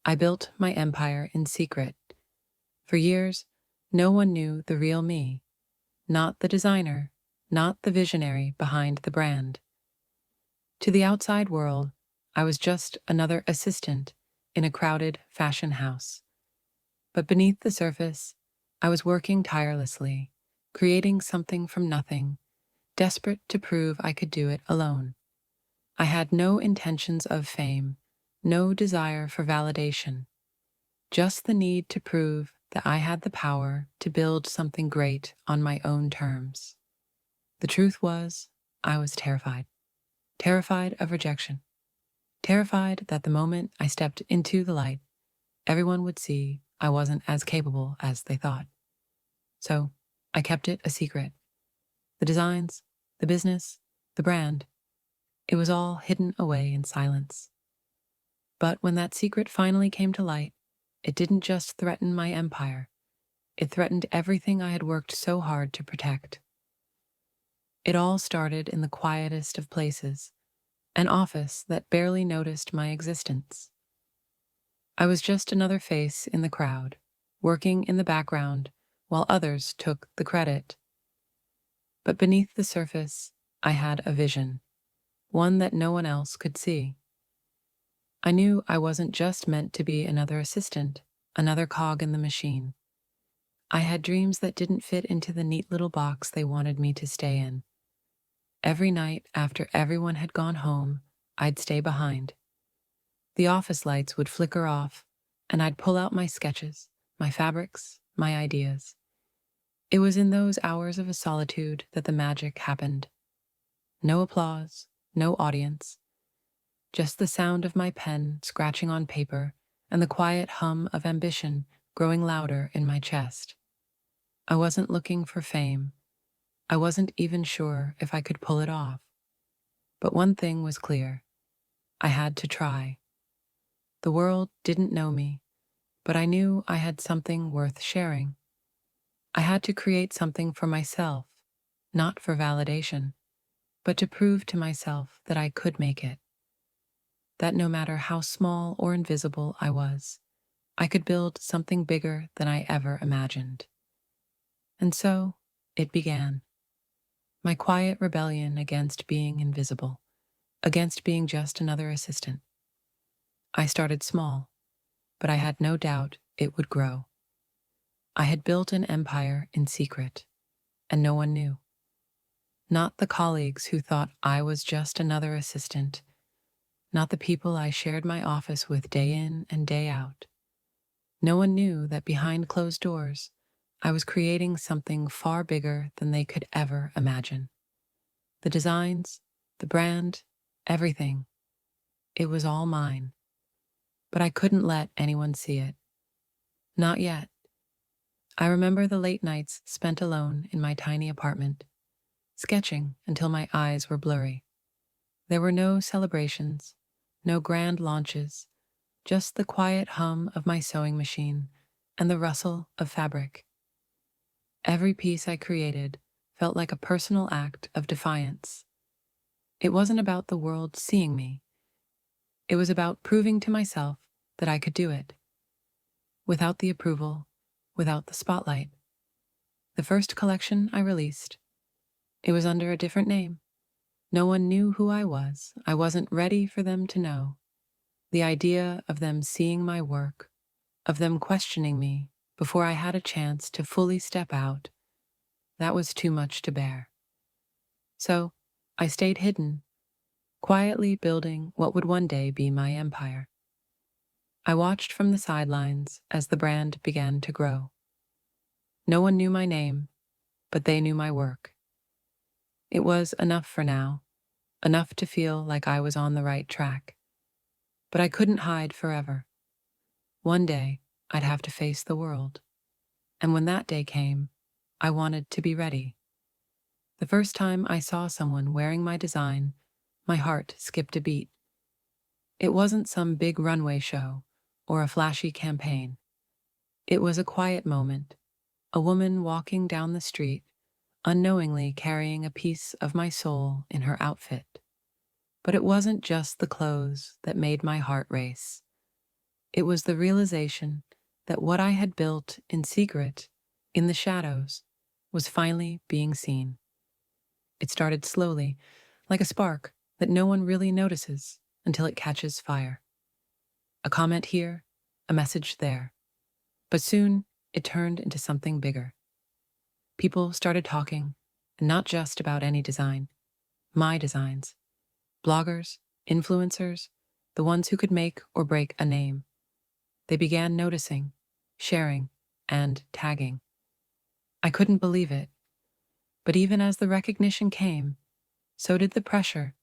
I built my empire in secret. For years, no one knew the real me, not the designer, not the visionary behind the brand. To the outside world, I was just another assistant in a crowded fashion house. But beneath the surface, I was working tirelessly, creating something from nothing, desperate to prove I could do it alone. I had no intentions of fame, no desire for validation, just the need to prove that I had the power to build something great on my own terms. The truth was, I was terrified. Terrified of rejection. Terrified that the moment I stepped into the light, everyone would see I wasn't as capable as they thought. So I kept it a secret. The designs, the business, the brand, it was all hidden away in silence. But when that secret finally came to light, it didn't just threaten my empire. It threatened everything I had worked so hard to protect. It all started in the quietest of places, an office that barely noticed my existence. I was just another face in the crowd, working in the background while others took the credit. But beneath the surface, I had a vision, one that no one else could see. I knew I wasn't just meant to be another assistant, another cog in the machine. I had dreams that didn't fit into the neat little box they wanted me to stay in. Every night after everyone had gone home, I'd stay behind. The office lights would flicker off, and I'd pull out my sketches, my fabrics, my ideas. It was in those hours of solitude that the magic happened. No applause, no audience, just the sound of my pen scratching on paper and the quiet hum of ambition growing louder in my chest. I wasn't looking for fame. I wasn't even sure if I could pull it off. But one thing was clear. I had to try. The world didn't know me, but I knew I had something worth sharing. I had to create something for myself, not for validation, but to prove to myself that I could make it. That no matter how small or invisible I was, I could build something bigger than I ever imagined. And so, it began. My quiet rebellion against being invisible, against being just another assistant. I started small, but I had no doubt it would grow. I had built an empire in secret, and no one knew. Not the colleagues who thought I was just another assistant, not the people I shared my office with day in and day out. No one knew that behind closed doors, I was creating something far bigger than they could ever imagine. The designs, the brand, everything. It was all mine. But I couldn't let anyone see it. Not yet. I remember the late nights spent alone in my tiny apartment, sketching until my eyes were blurry. There were no celebrations, no grand launches, just the quiet hum of my sewing machine and the rustle of fabric. Every piece I created felt like a personal act of defiance. It wasn't about the world seeing me. It was about proving to myself that I could do it. Without the approval, without the spotlight. The first collection I released, it was under a different name. No one knew who I was. I wasn't ready for them to know. The idea of them seeing my work, of them questioning me before I had a chance to fully step out, that was too much to bear. So I stayed hidden, quietly building what would one day be my empire. I watched from the sidelines as the brand began to grow. No one knew my name, but they knew my work. It was enough for now, enough to feel like I was on the right track. But I couldn't hide forever. One day, I'd have to face the world. And when that day came, I wanted to be ready. The first time I saw someone wearing my design, my heart skipped a beat. It wasn't some big runway show or a flashy campaign. It was a quiet moment, a woman walking down the street, unknowingly carrying a piece of my soul in her outfit. But it wasn't just the clothes that made my heart race. It was the realization that what I had built in secret, in the shadows, was finally being seen. It started slowly, like a spark that no one really notices until it catches fire. A comment here, a message there. But soon, it turned into something bigger. People started talking, and not just about any design, my designs. Bloggers, influencers, the ones who could make or break a name. They began noticing, sharing, and tagging. I couldn't believe it. But even as the recognition came, so did the pressure.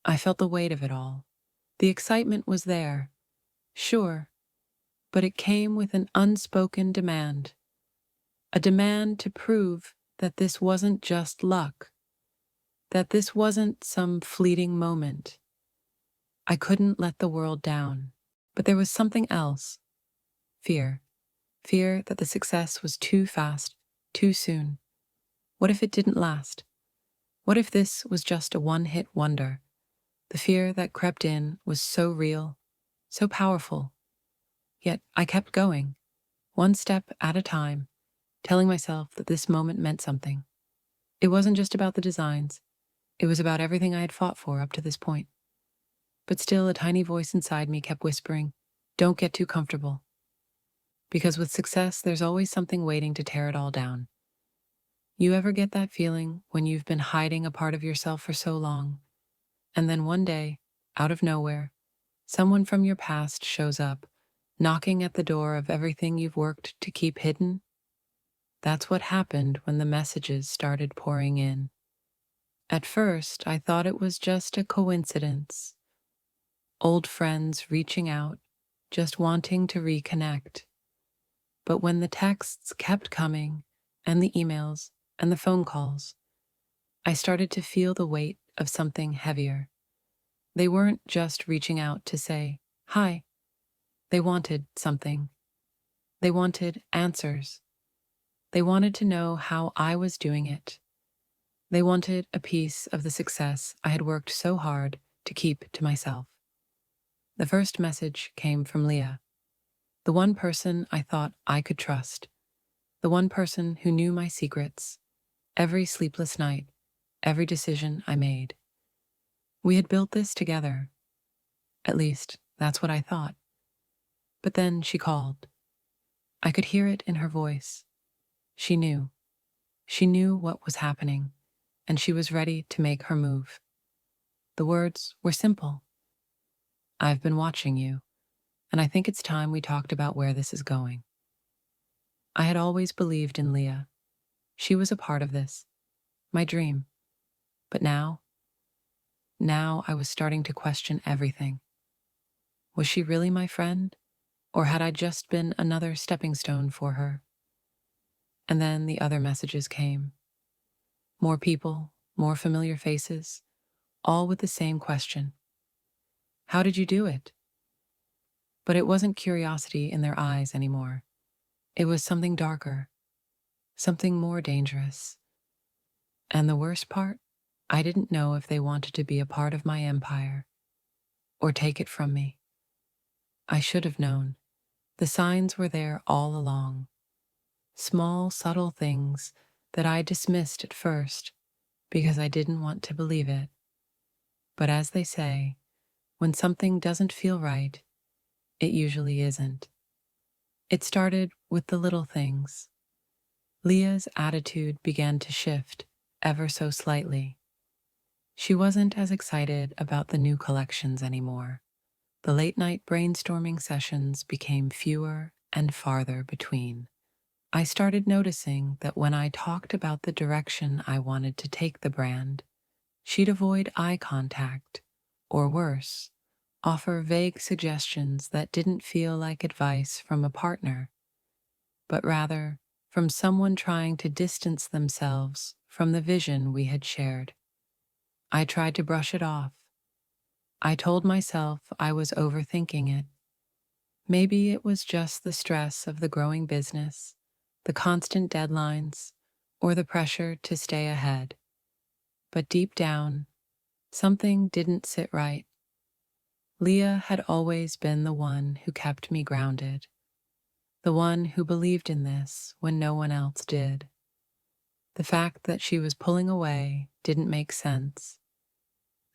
I felt the weight of it all. The excitement was there, sure, but it came with an unspoken demand. A demand to prove that this wasn't just luck, that this wasn't some fleeting moment. I couldn't let the world down. But there was something else. Fear. Fear that the success was too fast, too soon. What if it didn't last? What if this was just a one-hit wonder? The fear that crept in was so real, so powerful. Yet I kept going, one step at a time, telling myself that this moment meant something. It wasn't just about the designs. It was about everything I had fought for up to this point. But still, a tiny voice inside me kept whispering, "Don't get too comfortable." Because with success, there's always something waiting to tear it all down. You ever get that feeling when you've been hiding a part of yourself for so long, and then one day, out of nowhere, someone from your past shows up, knocking at the door of everything you've worked to keep hidden? That's what happened when the messages started pouring in. At first, I thought it was just a coincidence. Old friends reaching out, just wanting to reconnect. But when the texts kept coming, and the emails, and the phone calls, I started to feel the weight of something heavier. They weren't just reaching out to say, "Hi." They wanted something. They wanted answers. They wanted to know how I was doing it. They wanted a piece of the success I had worked so hard to keep to myself. The first message came from Leah, the one person I thought I could trust, the one person who knew my secrets, every sleepless night, every decision I made. We had built this together. At least, that's what I thought. But then she called. I could hear it in her voice. She knew. She knew what was happening, and she was ready to make her move. The words were simple. "I've been watching you, and I think it's time we talked about where this is going." I had always believed in Leah. She was a part of this, my dream. But now I was starting to question everything. Was she really my friend, or had I just been another stepping stone for her? And then the other messages came. More people, more familiar faces, all with the same question. How did you do it? But it wasn't curiosity in their eyes anymore. It was something darker, something more dangerous. And the worst part, I didn't know if they wanted to be a part of my empire or take it from me. I should have known. The signs were there all along. Small, subtle things that I dismissed at first because I didn't want to believe it. But as they say, when something doesn't feel right, it usually isn't. It started with the little things. Leah's attitude began to shift ever so slightly. She wasn't as excited about the new collections anymore. The late-night brainstorming sessions became fewer and farther between. I started noticing that when I talked about the direction I wanted to take the brand, she'd avoid eye contact, or worse, offer vague suggestions that didn't feel like advice from a partner, but rather from someone trying to distance themselves from the vision we had shared. I tried to brush it off. I told myself I was overthinking it. Maybe it was just the stress of the growing business, the constant deadlines, or the pressure to stay ahead. But deep down, something didn't sit right. Leah had always been the one who kept me grounded, the one who believed in this when no one else did. The fact that she was pulling away didn't make sense.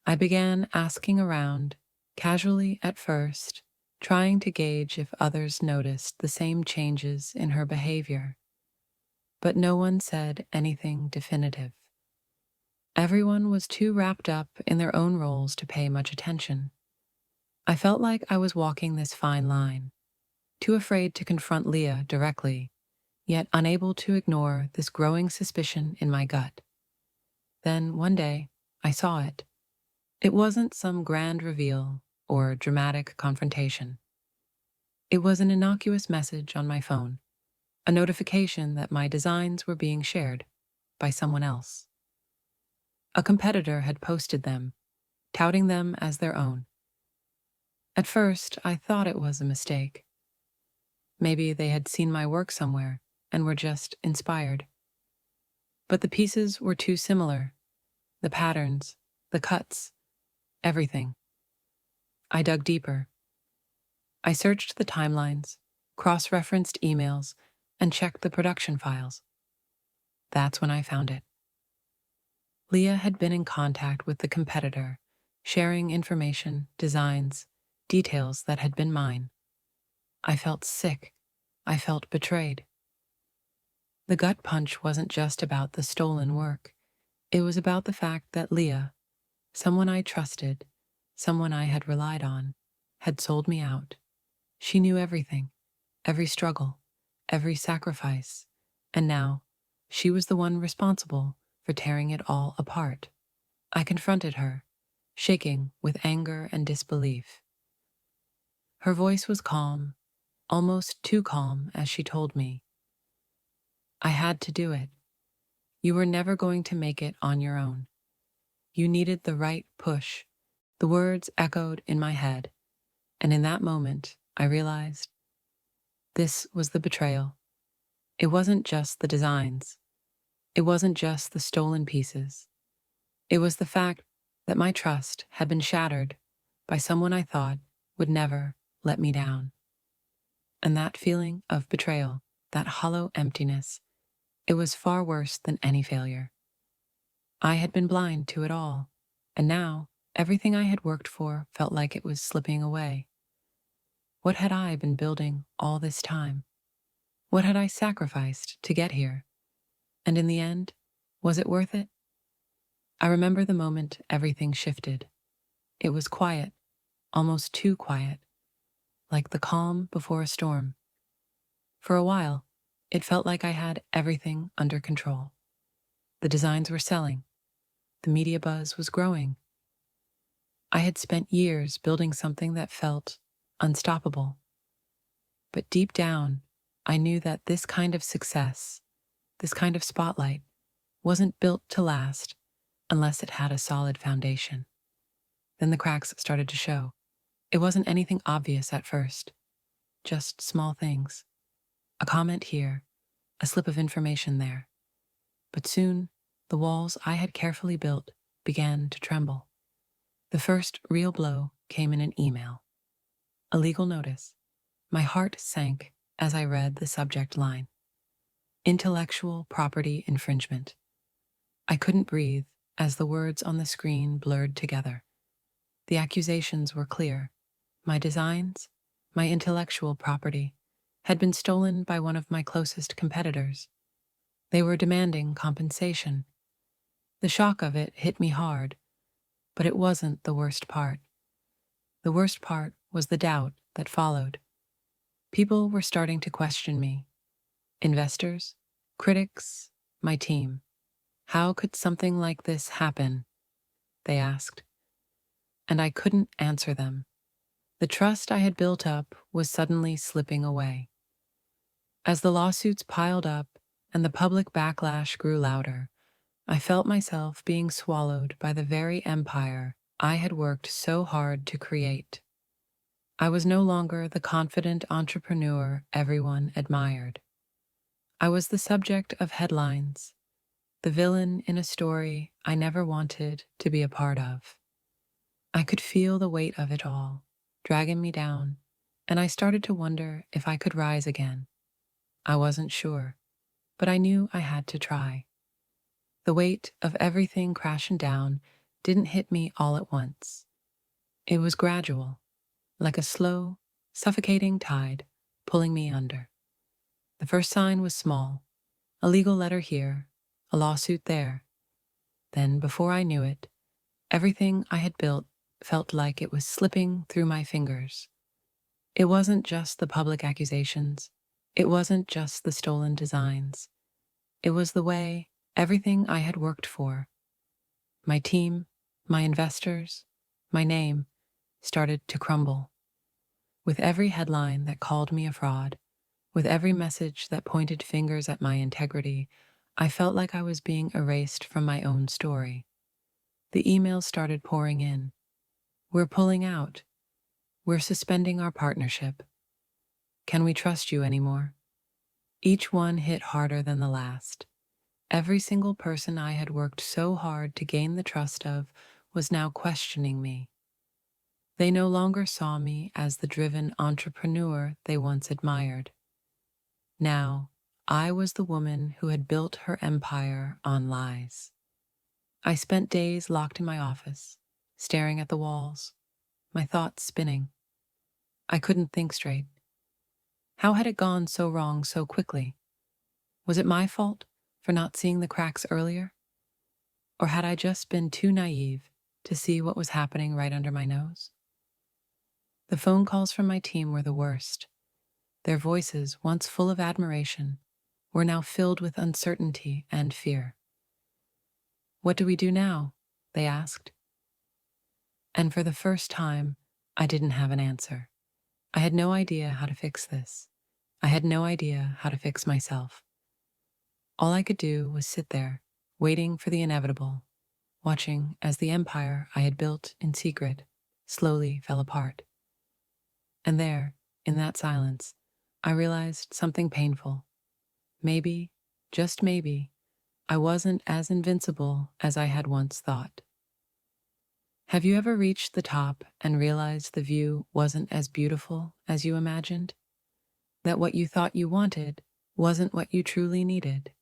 I began asking around, casually at first, trying to gauge if others noticed the same changes in her behavior. But no one said anything definitive. Everyone was too wrapped up in their own roles to pay much attention. I felt like I was walking this fine line, too afraid to confront Leah directly, yet unable to ignore this growing suspicion in my gut. Then, one day, I saw it. It wasn't some grand reveal or dramatic confrontation. It was an innocuous message on my phone, a notification that my designs were being shared by someone else. A competitor had posted them, touting them as their own. At first, I thought it was a mistake. Maybe they had seen my work somewhere and were just inspired. But the pieces were too similar. The patterns, the cuts, everything. I dug deeper. I searched the timelines, cross-referenced emails, and checked the production files. That's when I found it. Leah had been in contact with the competitor, sharing information, designs, details that had been mine. I felt sick. I felt betrayed. The gut punch wasn't just about the stolen work. It was about the fact that Leah, someone I trusted, someone I had relied on, had sold me out. She knew everything, every struggle, every sacrifice, and now she was the one responsible for tearing it all apart. I confronted her, shaking with anger and disbelief. Her voice was calm, almost too calm, as she told me, "I had to do it. You were never going to make it on your own. You needed the right push." The words echoed in my head, and in that moment, I realized this was the betrayal. It wasn't just the designs. It wasn't just the stolen pieces. It was the fact that my trust had been shattered by someone I thought would never let me down. And that feeling of betrayal, that hollow emptiness, it was far worse than any failure. I had been blind to it all, and now everything I had worked for felt like it was slipping away. What had I been building all this time? What had I sacrificed to get here? And in the end, was it worth it? I remember the moment everything shifted. It was quiet, almost too quiet, like the calm before a storm. For a while, it felt like I had everything under control. The designs were selling. The media buzz was growing. I had spent years building something that felt unstoppable. But deep down, I knew that this kind of success, this kind of spotlight, wasn't built to last unless it had a solid foundation. Then the cracks started to show. It wasn't anything obvious at first, just small things. A comment here, a slip of information there. But soon, the walls I had carefully built began to tremble. The first real blow came in an email. A legal notice. My heart sank as I read the subject line. Intellectual property infringement. I couldn't breathe as the words on the screen blurred together. The accusations were clear. My designs, my intellectual property, had been stolen by one of my closest competitors. They were demanding compensation. The shock of it hit me hard, but it wasn't the worst part. The worst part was the doubt that followed. People were starting to question me. Investors, critics, my team. How could something like this happen? They asked. And I couldn't answer them. The trust I had built up was suddenly slipping away. As the lawsuits piled up and the public backlash grew louder, I felt myself being swallowed by the very empire I had worked so hard to create. I was no longer the confident entrepreneur everyone admired. I was the subject of headlines, the villain in a story I never wanted to be a part of. I could feel the weight of it all, dragging me down, and I started to wonder if I could rise again. I wasn't sure, but I knew I had to try. The weight of everything crashing down didn't hit me all at once. It was gradual, like a slow, suffocating tide pulling me under. The first sign was small, a legal letter here, a lawsuit there. Then, before I knew it, everything I had built felt like it was slipping through my fingers. It wasn't just the public accusations. It wasn't just the stolen designs. It was the way everything I had worked for, my team, my investors, my name, started to crumble. With every headline that called me a fraud, with every message that pointed fingers at my integrity, I felt like I was being erased from my own story. The emails started pouring in. We're pulling out. We're suspending our partnership. Can we trust you anymore? Each one hit harder than the last. Every single person I had worked so hard to gain the trust of was now questioning me. They no longer saw me as the driven entrepreneur they once admired. Now, I was the woman who had built her empire on lies. I spent days locked in my office, staring at the walls, my thoughts spinning. I couldn't think straight. How had it gone so wrong so quickly? Was it my fault for not seeing the cracks earlier? Or had I just been too naive to see what was happening right under my nose? The phone calls from my team were the worst. Their voices, once full of admiration, were now filled with uncertainty and fear. "What do we do now?" they asked. And for the first time, I didn't have an answer. I had no idea how to fix this. I had no idea how to fix myself. All I could do was sit there, waiting for the inevitable, watching as the empire I had built in secret slowly fell apart. And there, in that silence, I realized something painful. Maybe, just maybe, I wasn't as invincible as I had once thought. Have you ever reached the top and realized the view wasn't as beautiful as you imagined? That what you thought you wanted wasn't what you truly needed?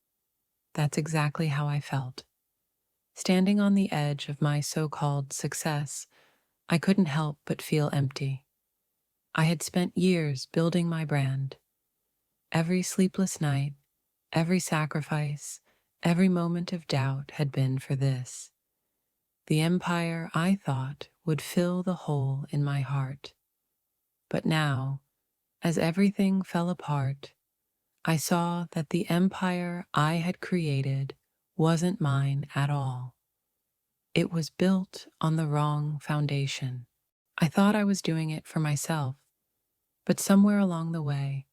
That's exactly how I felt. Standing on the edge of my so-called success, I couldn't help but feel empty. I had spent years building my brand. Every sleepless night, every sacrifice, every moment of doubt had been for this. The empire I thought would fill the hole in my heart. But now, as everything fell apart, I saw that the empire I had created wasn't mine at all. It was built on the wrong foundation. I thought I was doing it for myself, but somewhere along the way,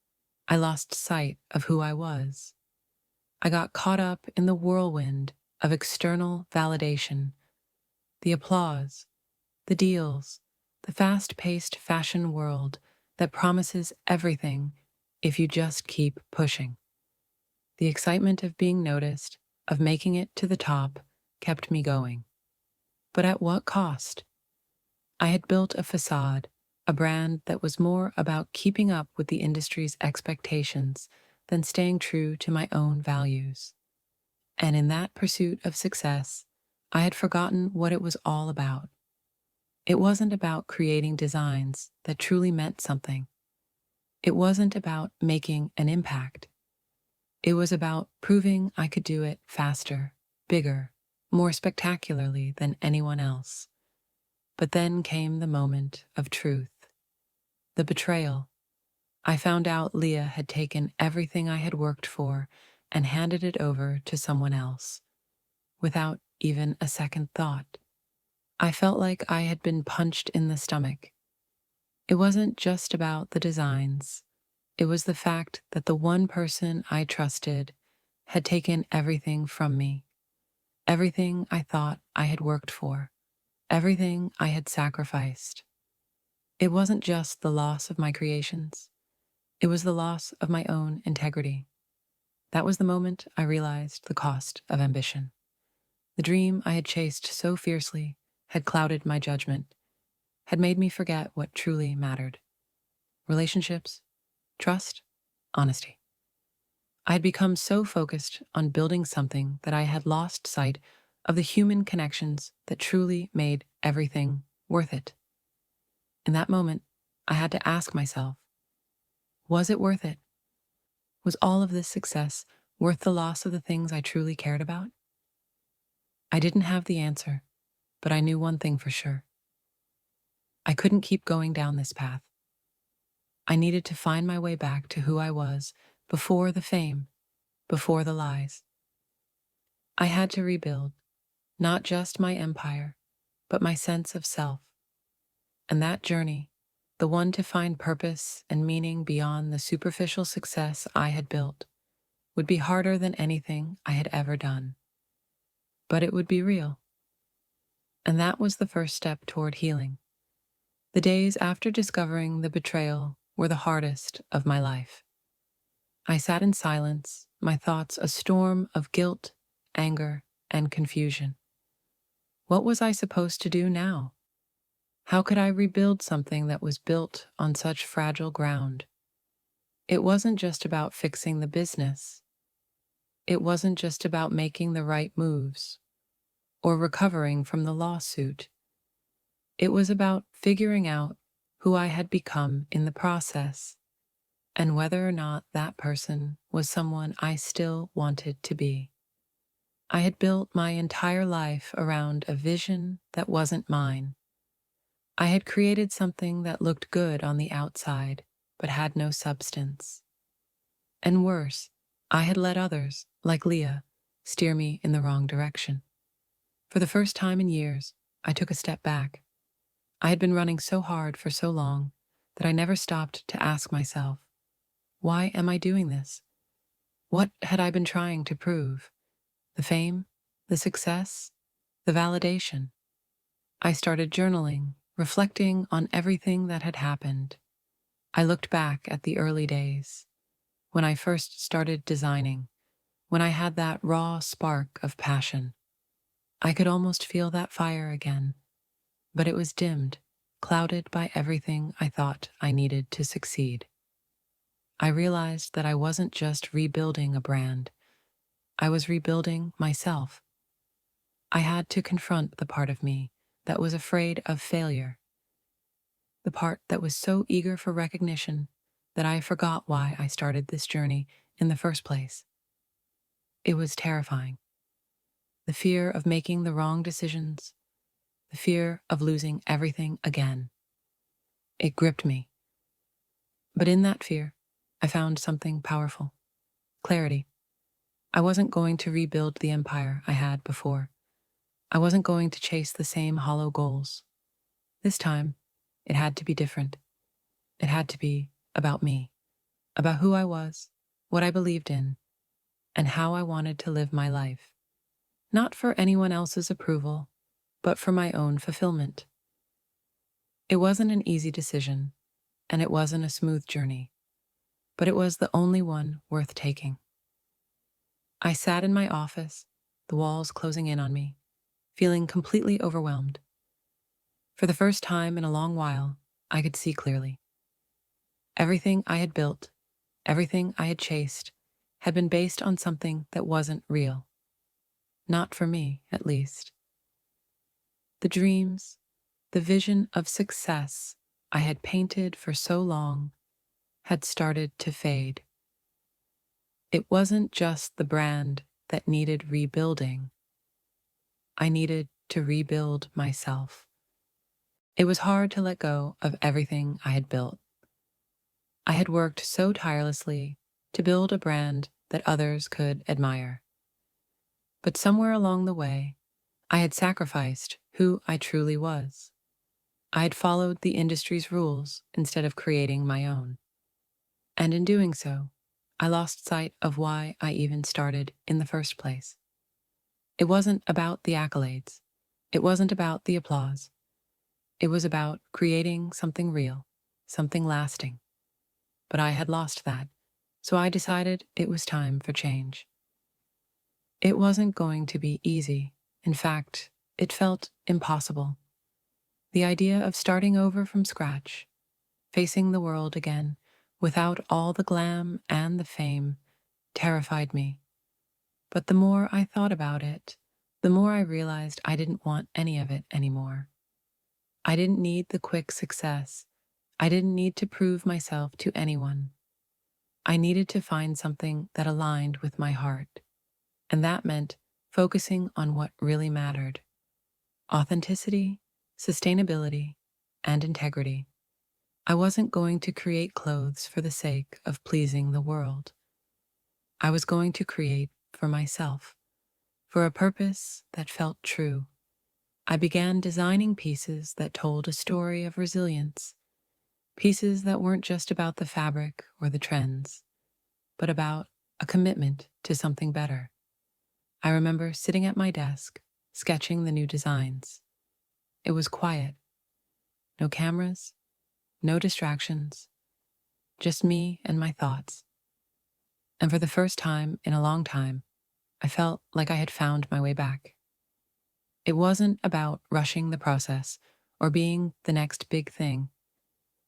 I lost sight of who I was. I got caught up in the whirlwind of external validation, the applause, the deals, the fast-paced fashion world that promises everything if you just keep pushing. The excitement of being noticed, of making it to the top, kept me going. But at what cost? I had built a facade, a brand that was more about keeping up with the industry's expectations than staying true to my own values. And in that pursuit of success, I had forgotten what it was all about. It wasn't about creating designs that truly meant something. It wasn't about making an impact. It was about proving I could do it faster, bigger, more spectacularly than anyone else. But then came the moment of truth. The betrayal. I found out Leah had taken everything I had worked for and handed it over to someone else, without even a second thought. I felt like I had been punched in the stomach. It wasn't just about the designs. It was the fact that the one person I trusted had taken everything from me, everything I thought I had worked for, everything I had sacrificed. It wasn't just the loss of my creations. It was the loss of my own integrity. That was the moment I realized the cost of ambition. The dream I had chased so fiercely had clouded my judgment, had made me forget what truly mattered: relationships, trust, honesty. I had become so focused on building something that I had lost sight of the human connections that truly made everything worth it. In that moment, I had to ask myself, was it worth it? Was all of this success worth the loss of the things I truly cared about? I didn't have the answer, but I knew one thing for sure. I couldn't keep going down this path. I needed to find my way back to who I was before the fame, before the lies. I had to rebuild, not just my empire, but my sense of self. And that journey, the one to find purpose and meaning beyond the superficial success I had built, would be harder than anything I had ever done. But it would be real. And that was the first step toward healing. The days after discovering the betrayal were the hardest of my life. I sat in silence, my thoughts a storm of guilt, anger, and confusion. What was I supposed to do now? How could I rebuild something that was built on such fragile ground? It wasn't just about fixing the business. It wasn't just about making the right moves or recovering from the lawsuit. It was about figuring out who I had become in the process and whether or not that person was someone I still wanted to be. I had built my entire life around a vision that wasn't mine. I had created something that looked good on the outside, but had no substance. And worse, I had let others, like Leah, steer me in the wrong direction. For the first time in years, I took a step back. I had been running so hard for so long that I never stopped to ask myself, why am I doing this? What had I been trying to prove? The fame? The success? The validation? I started journaling, reflecting on everything that had happened. I looked back at the early days, when I first started designing, when I had that raw spark of passion. I could almost feel that fire again, but it was dimmed, clouded by everything I thought I needed to succeed. I realized that I wasn't just rebuilding a brand, I was rebuilding myself. I had to confront the part of me that was afraid of failure, the part that was so eager for recognition that I forgot why I started this journey in the first place. It was terrifying. The fear of making the wrong decisions, the fear of losing everything again. It gripped me. But in that fear, I found something powerful: clarity. I wasn't going to rebuild the empire I had before. I wasn't going to chase the same hollow goals. This time, it had to be different. It had to be about me, about who I was, what I believed in, and how I wanted to live my life. Not for anyone else's approval, but for my own fulfillment. It wasn't an easy decision, and it wasn't a smooth journey, but it was the only one worth taking. I sat in my office, the walls closing in on me, feeling completely overwhelmed. For the first time in a long while, I could see clearly. Everything I had built, everything I had chased, had been based on something that wasn't real. Not for me, at least. The dreams, the vision of success I had painted for so long had started to fade. It wasn't just the brand that needed rebuilding. I needed to rebuild myself. It was hard to let go of everything I had built. I had worked so tirelessly to build a brand that others could admire. But somewhere along the way, I had sacrificed who I truly was. I had followed the industry's rules instead of creating my own. And in doing so, I lost sight of why I even started in the first place. It wasn't about the accolades. It wasn't about the applause. It was about creating something real, something lasting. But I had lost that, so I decided it was time for change. It wasn't going to be easy. In fact, it felt impossible. The idea of starting over from scratch, facing the world again, without all the glam and the fame, terrified me. But the more I thought about it, the more I realized I didn't want any of it anymore. I didn't need the quick success. I didn't need to prove myself to anyone. I needed to find something that aligned with my heart, and that meant focusing on what really mattered: authenticity, sustainability, and integrity. I wasn't going to create clothes for the sake of pleasing the world. I was going to create for myself, for a purpose that felt true. I began designing pieces that told a story of resilience, pieces that weren't just about the fabric or the trends, but about a commitment to something better. I remember sitting at my desk, sketching the new designs. It was quiet, no cameras, no distractions, just me and my thoughts. And for the first time in a long time, I felt like I had found my way back. It wasn't about rushing the process or being the next big thing.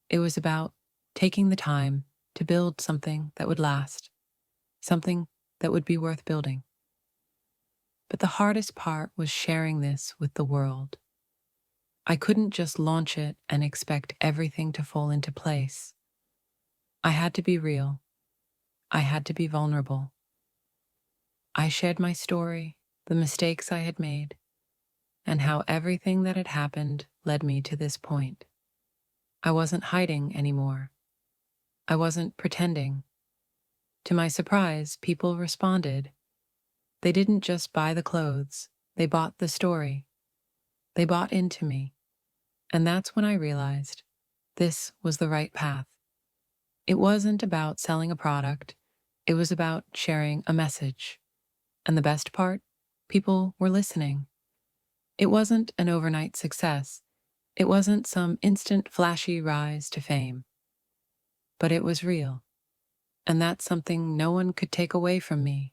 It was about taking the time to build something that would last, something that would be worth building. But the hardest part was sharing this with the world. I couldn't just launch it and expect everything to fall into place. I had to be real. I had to be vulnerable. I shared my story, the mistakes I had made, and how everything that had happened led me to this point. I wasn't hiding anymore. I wasn't pretending. To my surprise, people responded. They didn't just buy the clothes, they bought the story. They bought into me. And that's when I realized this was the right path. It wasn't about selling a product, it was about sharing a message. And the best part? People were listening. It wasn't an overnight success. It wasn't some instant flashy rise to fame. But it was real. And that's something no one could take away from me.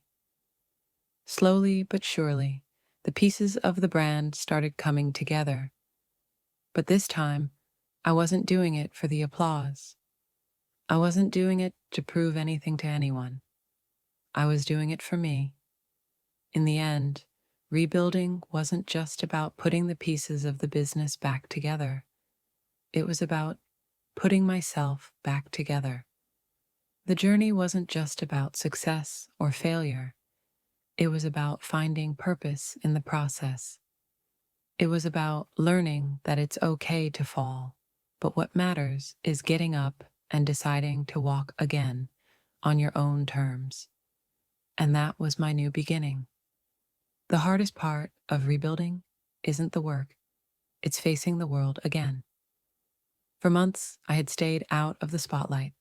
Slowly but surely, the pieces of the brand started coming together. But this time, I wasn't doing it for the applause. I wasn't doing it to prove anything to anyone. I was doing it for me. In the end, rebuilding wasn't just about putting the pieces of the business back together. It was about putting myself back together. The journey wasn't just about success or failure. It was about finding purpose in the process. It was about learning that it's okay to fall, but what matters is getting up and deciding to walk again on your own terms. And that was my new beginning. The hardest part of rebuilding isn't the work, it's facing the world again. For months, I had stayed out of the spotlight,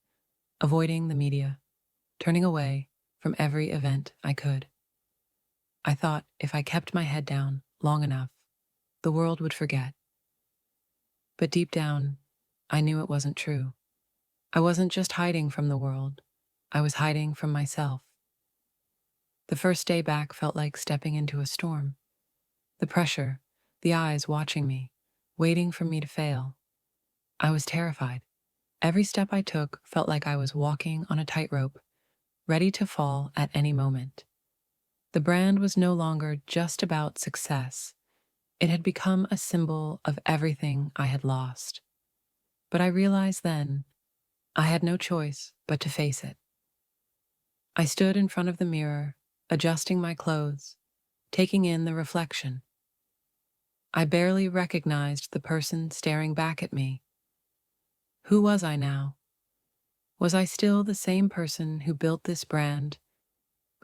avoiding the media, turning away from every event I could. I thought if I kept my head down long enough, the world would forget. But deep down, I knew it wasn't true. I wasn't just hiding from the world, I was hiding from myself. The first day back felt like stepping into a storm. The pressure, the eyes watching me, waiting for me to fail. I was terrified. Every step I took felt like I was walking on a tightrope, ready to fall at any moment. The brand was no longer just about success. It had become a symbol of everything I had lost. But I realized then, I had no choice but to face it. I stood in front of the mirror, adjusting my clothes, taking in the reflection. I barely recognized the person staring back at me. Who was I now? Was I still the same person who built this brand,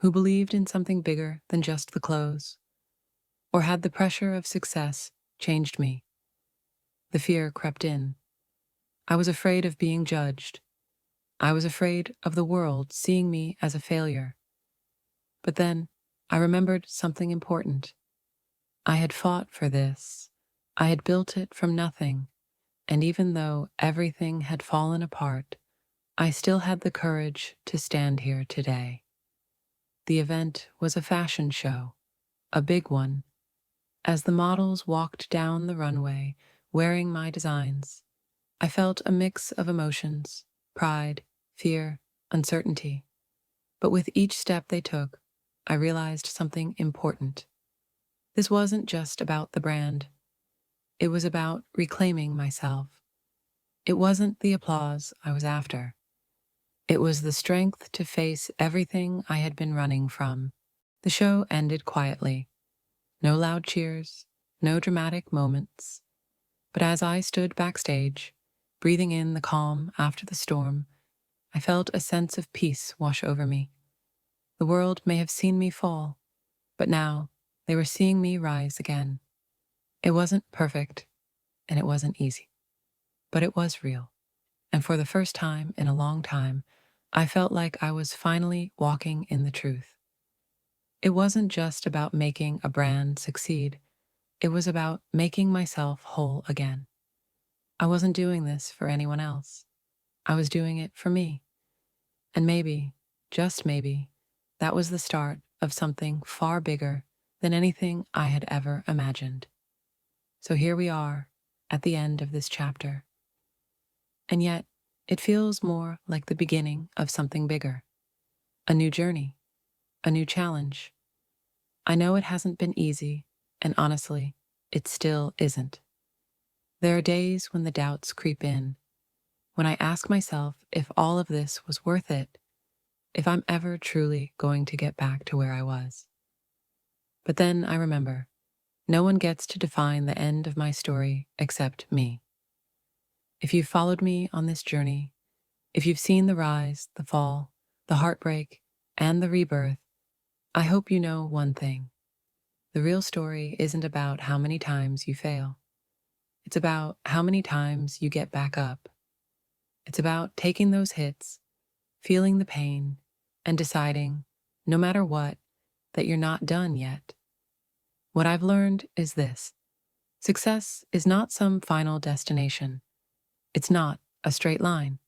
who believed in something bigger than just the clothes? Or had the pressure of success changed me? The fear crept in. I was afraid of being judged. I was afraid of the world seeing me as a failure. But then I remembered something important. I had fought for this. I had built it from nothing. And even though everything had fallen apart, I still had the courage to stand here today. The event was a fashion show, a big one. As the models walked down the runway, wearing my designs. I felt a mix of emotions: pride, fear, uncertainty. But with each step they took, I realized something important. This wasn't just about the brand, it was about reclaiming myself. It wasn't the applause I was after, it was the strength to face everything I had been running from. The show ended quietly. No loud cheers, no dramatic moments. But as I stood backstage, breathing in the calm after the storm, I felt a sense of peace wash over me. The world may have seen me fall, but now they were seeing me rise again. It wasn't perfect, and it wasn't easy, but it was real. And for the first time in a long time, I felt like I was finally walking in the truth. It wasn't just about making a brand succeed, it was about making myself whole again. I wasn't doing this for anyone else. I was doing it for me. And maybe, just maybe, that was the start of something far bigger than anything I had ever imagined. So here we are, at the end of this chapter. And yet, it feels more like the beginning of something bigger. A new journey, a new challenge. I know it hasn't been easy, and honestly, it still isn't. There are days when the doubts creep in, when I ask myself if all of this was worth it, if I'm ever truly going to get back to where I was. But then I remember, no one gets to define the end of my story except me. If you've followed me on this journey, if you've seen the rise, the fall, the heartbreak, and the rebirth, I hope you know one thing. The real story isn't about how many times you fail. It's about how many times you get back up. It's about taking those hits, feeling the pain, and deciding, no matter what, that you're not done yet. What I've learned is this: success is not some final destination. It's not a straight line.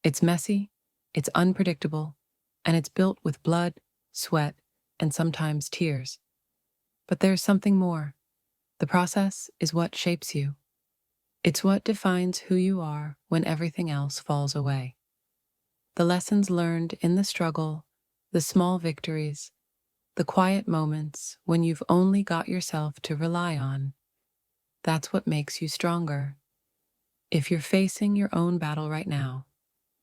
It's messy, it's unpredictable, and it's built with blood, sweat, and sometimes tears. But there's something more. The process is what shapes you. It's what defines who you are when everything else falls away. The lessons learned in the struggle, the small victories, the quiet moments when you've only got yourself to rely on, that's what makes you stronger. If you're facing your own battle right now,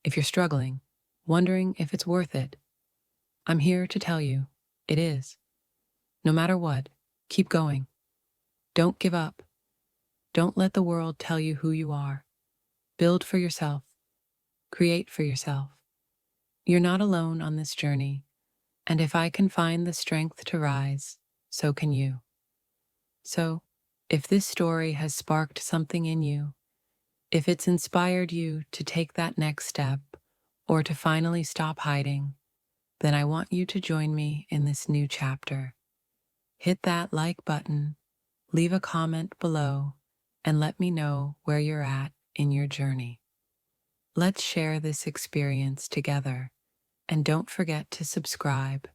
if you're struggling, wondering if it's worth it, I'm here to tell you, it is. No matter what, keep going. Don't give up. Don't let the world tell you who you are. Build for yourself. Create for yourself. You're not alone on this journey, and if I can find the strength to rise, so can you. So, if this story has sparked something in you, if it's inspired you to take that next step or to finally stop hiding, then I want you to join me in this new chapter. Hit that like button, leave a comment below, and let me know where you're at in your journey. Let's share this experience together, and don't forget to subscribe.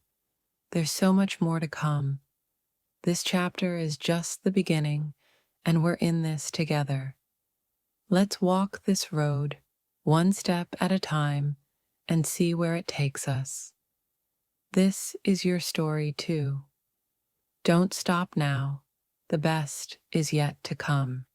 There's so much more to come. This chapter is just the beginning, and we're in this together. Let's walk this road, one step at a time, and see where it takes us. This is your story too. Don't stop now. The best is yet to come.